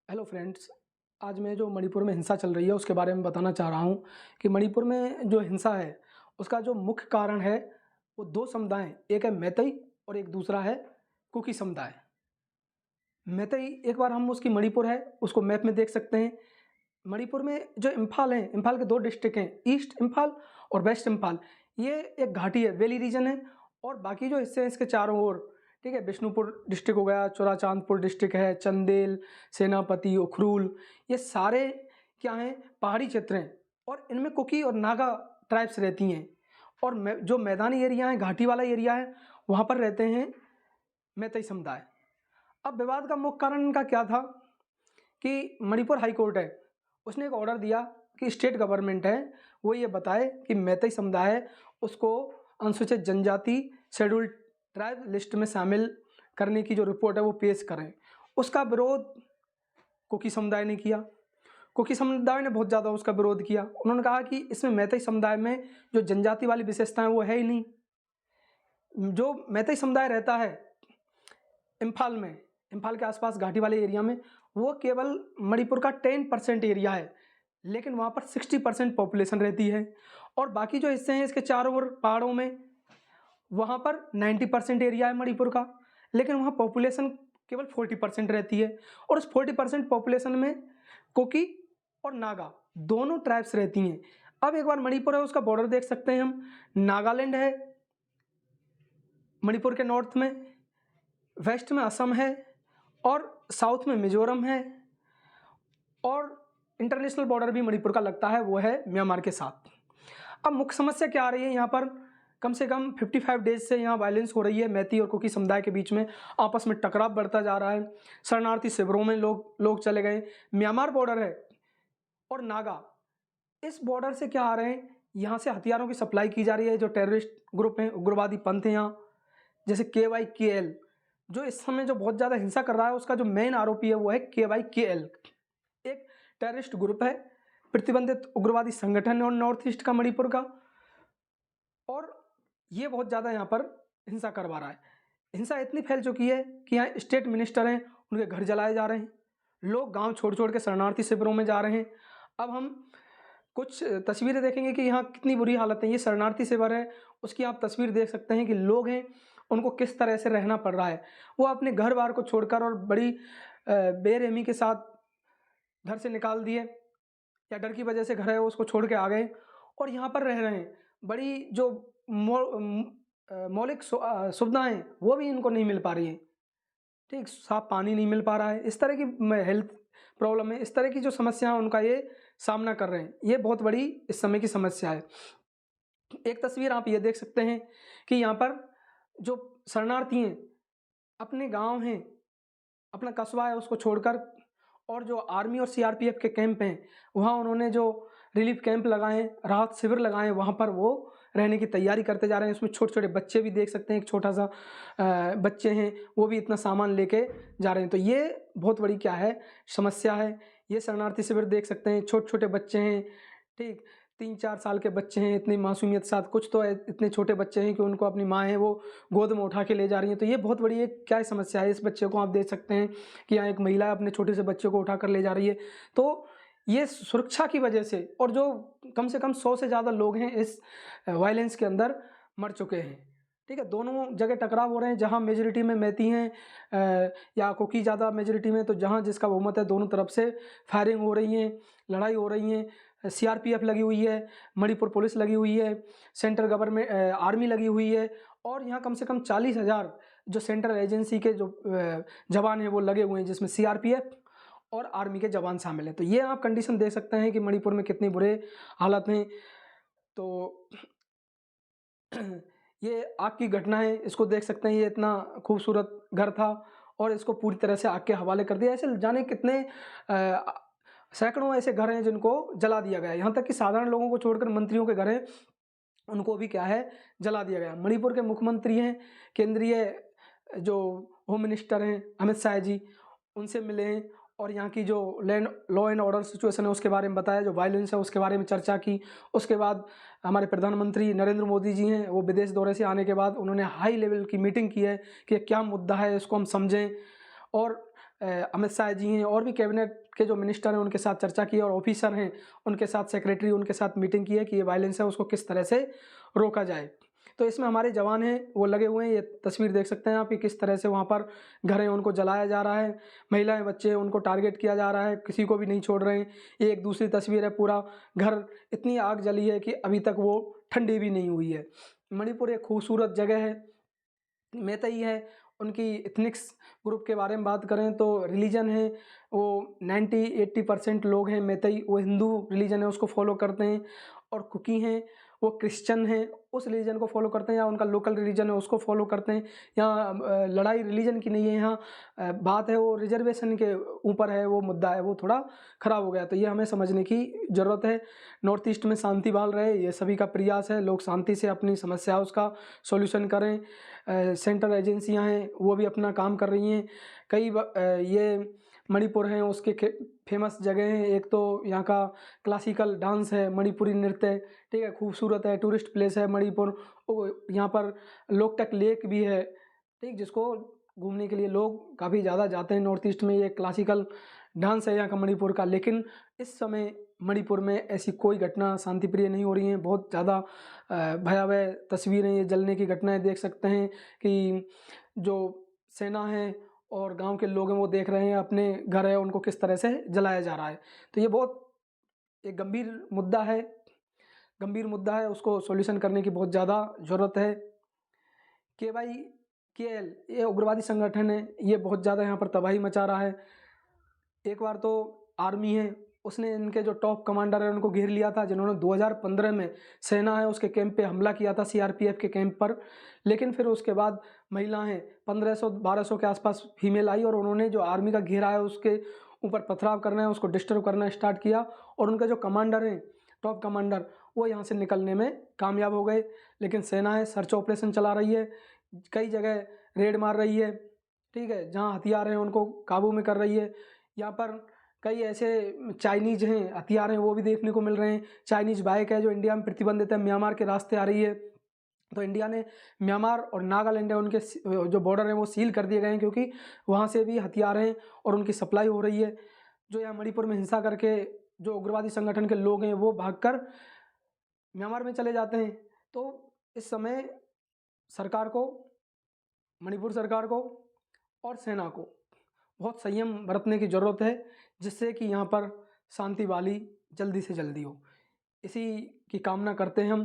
Hello friends. आज मैं जो मणिपुर में हिंसा चल रही है उसके बारे में बताना चाह रहा हूँ कि मणिपुर में जो हिंसा है उसका जो मुख्य कारण है वो दो समुदाय हैं। एक है मैतई और एक दूसरा है कुकी समुदाय। मैतई, एक बार हम उसकी मणिपुर है उसको मैप में देख सकते हैं। मणिपुर में जो इम्फाल है, इम्फाल के दो डिस्ट्रिक्ट हैं, ईस्ट इम्फाल और वेस्ट इम्फाल। ये एक घाटी है, वैली रीजन है। और बाकी जो हिस्से हैं इसके चारों ओर, ठीक है, बिष्णुपुर डिस्ट्रिक्ट हो गया, चोराचांदपुर डिस्ट्रिक्ट है, चंदेल, सेनापति, उखरूल, ये सारे क्या हैं, पहाड़ी क्षेत्र हैं। और इनमें कुकी और नागा ट्राइब्स रहती हैं। और जो मैदानी एरिया है, घाटी वाला एरिया है, वहाँ पर रहते हैं मैतई समुदाय। अब विवाद का मुख्य कारण इनका क्या था कि मणिपुर हाई कोर्ट है, उसने एक ऑर्डर दिया कि स्टेट गवर्नमेंट है वो ये बताए कि मैतई समुदाय है उसको अनुसूचित जनजाति शेड्यूल्ड ट्राइब लिस्ट में शामिल करने की जो रिपोर्ट है वो पेश करें। उसका विरोध कुकी समुदाय ने किया। कुकी समुदाय ने बहुत ज़्यादा उसका विरोध किया। उन्होंने कहा कि इसमें मैतई समुदाय में जो जनजाति वाली विशेषताएं वो है ही नहीं। जो मैतई समुदाय रहता है इम्फाल में, इम्फाल के आसपास घाटी वाले एरिया में, वो केवल मणिपुर का 10% एरिया है, लेकिन वहाँ पर 60% पॉपुलेशन रहती है। और बाकी जो हिस्से हैं इसके चारों ओर पहाड़ों में, वहाँ पर 90% एरिया है मणिपुर का, लेकिन वहाँ पॉपुलेशन केवल 40% रहती है। और उस 40% पॉपुलेशन में कुकी और नागा दोनों ट्राइब्स रहती हैं। अब एक बार मणिपुर है उसका बॉर्डर देख सकते हैं हम। नागालैंड है मणिपुर के नॉर्थ में, वेस्ट में असम है और साउथ में मिजोरम है। और इंटरनेशनल बॉर्डर भी मणिपुर का लगता है, वो है म्यांमार के साथ। अब मुख्य समस्या क्या आ रही है, यहाँ पर कम से कम 55 डेज से यहाँ वायलेंस हो रही है। मैती और कुकी समुदाय के बीच में आपस में टकराव बढ़ता जा रहा है। शरणार्थी शिविरों में लोग चले गए। म्यांमार बॉर्डर है और नागा, इस बॉर्डर से क्या आ रहे हैं, यहाँ से हथियारों की सप्लाई की जा रही है। जो टेररिस्ट ग्रुप हैं, उग्रवादी पंथ हैं यहाँ, जैसे KYKL, जो इस समय जो बहुत ज़्यादा हिंसा कर रहा है उसका जो मेन आरोपी है वो है KYKL। एक टेररिस्ट ग्रुप है, प्रतिबंधित उग्रवादी संगठन है नॉर्थ ईस्ट का, मणिपुर का। और ये बहुत ज़्यादा यहाँ पर हिंसा करवा रहा है। हिंसा इतनी फैल चुकी है कि यहाँ स्टेट मिनिस्टर हैं, उनके घर जलाए जा रहे हैं। लोग गांव छोड़ छोड़ के शरणार्थी शिविरों में जा रहे हैं। अब हम कुछ तस्वीरें देखेंगे कि यहाँ कितनी बुरी हालत है। ये शरणार्थी शिविर है, उसकी आप तस्वीर देख सकते हैं कि लोग हैं, उनको किस तरह से रहना पड़ रहा है। वो अपने घर बार को छोड़कर और बड़ी बेरहमी के साथ घर से निकाल दिए, या डर की वजह से घर है उसको छोड़ के आ गए और यहाँ पर रह रहे हैं। बड़ी जो मौलिक सुविधाएं वो भी इनको नहीं मिल पा रही हैं। ठीक, साफ पानी नहीं मिल पा रहा है। इस तरह की हेल्थ प्रॉब्लम है, इस तरह की जो समस्या है उनका ये सामना कर रहे हैं। ये बहुत बड़ी इस समय की समस्या है। एक तस्वीर आप ये देख सकते हैं कि यहाँ पर जो शरणार्थी हैं, अपने गांव हैं, अपना कस्बा है उसको छोड़कर, और जो आर्मी और CRPF के कैंप हैं वहाँ उन्होंने जो रिलीफ कैंप लगाए, राहत शिविर लगाए, वहाँ पर वो रहने की तैयारी करते जा रहे हैं। उसमें छोटे छोटे बच्चे भी देख सकते हैं, एक छोटा सा बच्चे हैं, वो भी इतना सामान लेके जा रहे हैं। तो ये बहुत बड़ी क्या है, समस्या है। ये शरणार्थी शिविर देख सकते हैं, छोटे छोटे बच्चे हैं, ठीक, 3-4 साल के बच्चे हैं, इतनी मासूमियत के साथ। कुछ तो इतने छोटे बच्चे हैं कि उनको अपनी माँ है वो गोद में उठा के ले जा रही है। तो ये बहुत बड़ी एक क्या समस्या है। इस बच्चे को आप देख सकते हैं कि यहाँ एक महिला अपने छोटे से बच्चे को उठा कर ले जा रही है। तो ये सुरक्षा की वजह से, और जो कम से कम 100 से ज़्यादा लोग हैं इस वायलेंस के अंदर मर चुके हैं। ठीक है, दोनों जगह टकराव हो रहे हैं। जहाँ मेजोरिटी में मैती हैं या कुकी ज़्यादा मेजोरिटी में, तो जहाँ जिसका बहुमत है दोनों तरफ से फायरिंग हो रही है, लड़ाई हो रही है। CRPF लगी हुई है, मणिपुर पुलिस लगी हुई है, सेंट्रल गवर्नमेंट आर्मी लगी हुई है। और यहाँ कम से कम 40,000 जो सेंट्रल एजेंसी के जो जवान हैं वो लगे हुए हैं, जिसमें CRPF और आर्मी के जवान शामिल हैं। तो ये आप कंडीशन देख सकते हैं कि मणिपुर में कितनी बुरे हालत हैं। तो ये आग की घटना है, इसको देख सकते हैं। ये इतना खूबसूरत घर था और इसको पूरी तरह से आग के हवाले कर दिया। ऐसे जाने कितने सैकड़ों ऐसे घर हैं जिनको जला दिया गया है। यहाँ तक कि साधारण लोगों को छोड़कर मंत्रियों के घर हैं, उनको भी क्या है, जला दिया गया। मणिपुर के मुख्यमंत्री हैं, केंद्रीय जो होम मिनिस्टर हैं अमित शाह जी, उनसे मिले हैं और यहाँ की जो लॉ एंड ऑर्डर सिचुएशन है उसके बारे में बताया, जो वायलेंस है उसके बारे में चर्चा की। उसके बाद हमारे प्रधानमंत्री नरेंद्र मोदी जी हैं, वो विदेश दौरे से आने के बाद उन्होंने हाई लेवल की मीटिंग की है कि क्या मुद्दा है इसको हम समझें। और अमित शाह जी हैं और भी कैबिनेट के जो मिनिस्टर हैं उनके साथ चर्चा की और ऑफिसर हैं उनके साथ, सेक्रेटरी उनके साथ मीटिंग की है कि ये वायलेंस है उसको किस तरह से रोका जाए। तो इसमें हमारे जवान हैं वो लगे हुए हैं, ये तस्वीर देख सकते हैं आप कि किस तरह से वहाँ पर घर हैं उनको जलाया जा रहा है, महिलाएं बच्चे उनको टारगेट किया जा रहा है, किसी को भी नहीं छोड़ रहे हैं। ये एक दूसरी तस्वीर है, पूरा घर इतनी आग जली है कि अभी तक वो ठंडी भी नहीं हुई है। मणिपुर एक खूबसूरत जगह है, मैतई है, उनकी एथनिक्स ग्रुप के बारे में बात करें तो रिलीजन है वो 90-80% लोग हैं मैतई, वो हिंदू रिलीजन है उसको फॉलो करते हैं, और कुकी हैं वो क्रिश्चियन हैं उस रिलीजन को फॉलो करते हैं या उनका लोकल रिलीजन है उसको फॉलो करते हैं। यहाँ लड़ाई रिलीजन की नहीं है, यहाँ बात है वो रिजर्वेशन के ऊपर है, वो मुद्दा है वो थोड़ा ख़राब हो गया, तो ये हमें समझने की ज़रूरत है। नॉर्थ ईस्ट में शांति बहाल रहे, ये सभी का प्रयास है, लोग शांति से अपनी समस्या उसका सॉल्यूशन करें। सेंट्रल एजेंसियां हैं वो भी अपना काम कर रही हैं। ये मणिपुर हैं उसके फेमस जगह हैं, एक तो यहाँ का क्लासिकल डांस है, मणिपुरी नृत्य, ठीक है, खूबसूरत है, टूरिस्ट प्लेस है मणिपुर। यहाँ पर लोकटक लेक भी है, ठीक, जिसको घूमने के लिए लोग काफ़ी ज़्यादा जाते हैं नॉर्थ ईस्ट में। ये क्लासिकल डांस है यहाँ का मणिपुर का, लेकिन इस समय मणिपुर में ऐसी कोई घटना शांतिप्रिय नहीं हो रही हैं। बहुत ज़्यादा भयावह तस्वीरें, ये जलने की घटनाएं देख सकते हैं कि जो सेना है और गांव के लोग हैं वो देख रहे हैं अपने घर है उनको किस तरह से जलाया जा रहा है। तो ये बहुत एक गंभीर मुद्दा है, उसको सॉल्यूशन करने की बहुत ज़्यादा ज़रूरत है। KYKL ये उग्रवादी संगठन है, ये बहुत ज़्यादा यहाँ पर तबाही मचा रहा है। एक बार तो आर्मी है उसने इनके जो टॉप कमांडर है उनको घेर लिया था, जिन्होंने 2015 में सेना है उसके कैंप पे हमला किया था, CRPF के कैंप पर। लेकिन फिर उसके बाद महिलाएं 1500-1200 के आसपास फीमेल आई और उन्होंने जो आर्मी का घेरा है उसके ऊपर पथराव करना है, उसको डिस्टर्ब करना स्टार्ट किया, और उनके जो कमांडर हैं टॉप कमांडर वो यहाँ से निकलने में कामयाब हो गए। लेकिन सेना है सर्च ऑपरेशन चला रही है, कई जगह रेड मार रही है, ठीक है, जहाँ हथियार हैं उनको काबू में कर रही है। यहाँ पर कई ऐसे चाइनीज हैं हथियार हैं वो भी देखने को मिल रहे हैं। चाइनीज बाइक है जो इंडिया में प्रतिबंधित है, म्यांमार के रास्ते आ रही है, तो इंडिया ने म्यांमार और नागालैंड है उनके जो बॉर्डर हैं वो सील कर दिए गए हैं, क्योंकि वहाँ से भी हथियार हैं और उनकी सप्लाई हो रही है। जो यहाँ मणिपुर में हिंसा करके जो उग्रवादी संगठन के लोग हैं वो भागकर म्यांमार में चले जाते हैं। तो इस समय सरकार को, मणिपुर सरकार को और सेना को बहुत संयम बरतने की ज़रूरत है, जिससे कि यहाँ पर शांति वाली जल्दी से जल्दी हो। इसी की कामना करते हैं हम।